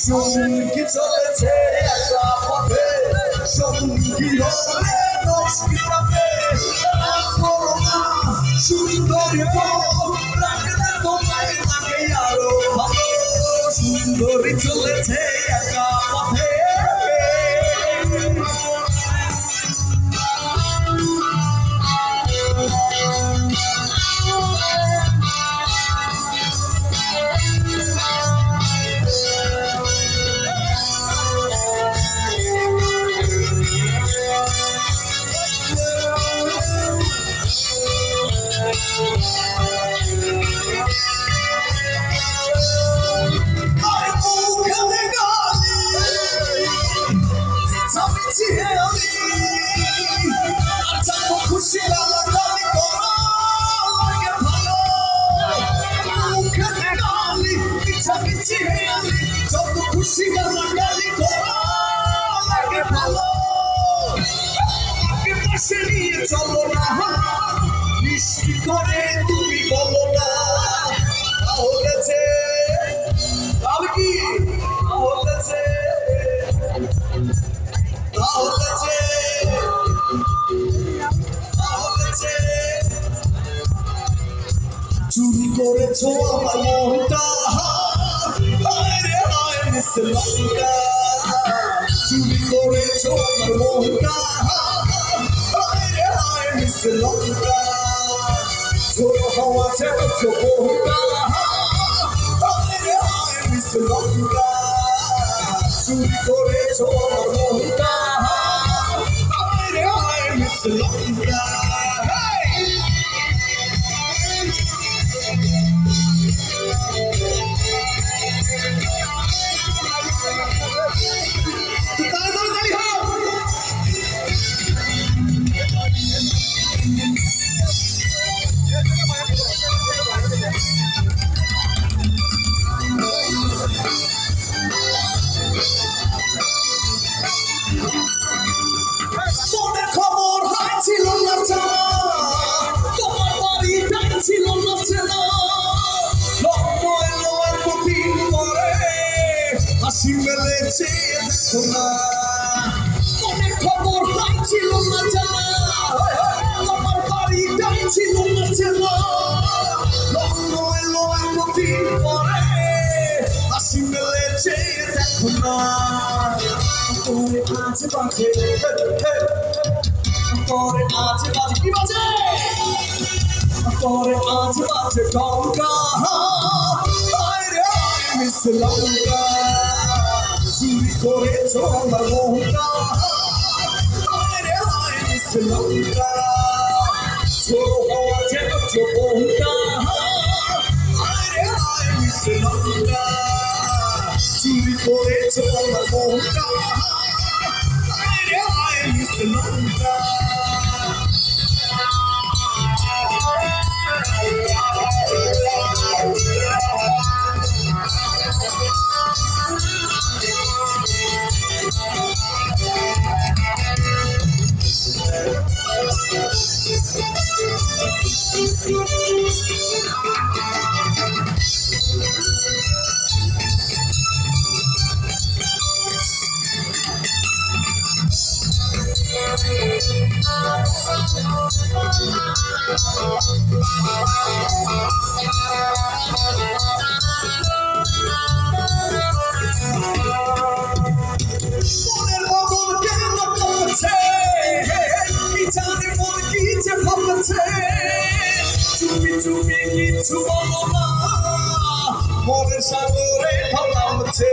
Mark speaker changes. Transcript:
Speaker 1: সঙ্গী চলেছে একা পথে, সঙ্গী হলে নষ্টিতে সুন্দরী রাখলে তোমায় লাগে আরো ভালো। সুন্দরী চলেছে একা পথে, খুশি গালাগালি করা লাগে ভালো। মুখে গালি মিছামিছি হেয়ালি, যত খুশি গালাগালি করা লাগে ভালো। আমাকে পাশে নিয়ে চলো না, মিষ্টি করে তুমি বলো না, তাহলে যে তাহলে কি তাহলে যে তাহলে যে চুরি করেছো আমার মনটা, হায় রে হায় মিস লঙ্কা। চুরি করেছো আমার মনটা, হায় রে হায় মিস লঙ্কা। ঝোড়ো হাওয়া ছেড়েছো মনটা, হায় রে হায় মিস লঙ্কা। চুরি করেছো আমার মনটা, হায় রে হায় মিস লঙ্কা। খবর ছিল না জানা, তোমার বাড়িটাই ছিল না চেনা। কঠিন করে হাসি মেলেছে দেখো না, অনেক খবর ছিল না জানা, তোমার বাড়িটাই ছিল না চেনা। কঠিন করে হাসি মেলেছে দেখো না। তোরে আজ বাজে, তোরে আজ বাজে কি বাজে, তোরে আজ বাজে ডঙ্কা, হায় রে হায় মিস লঙ্কা। চুরি করেছো আমার মনটা, হায় রে হায় মিস লঙ্কা। ঝোড়ো হাওয়া ছেড়েছো মনটা, হায় রে হায় মিস লঙ্কা। চুরি করেছো আমার মনটা, হায় রে হায় মিস লঙ্কা। চুপি চুপি কিছু বলো না, মনের সাগরে ঢলামছে।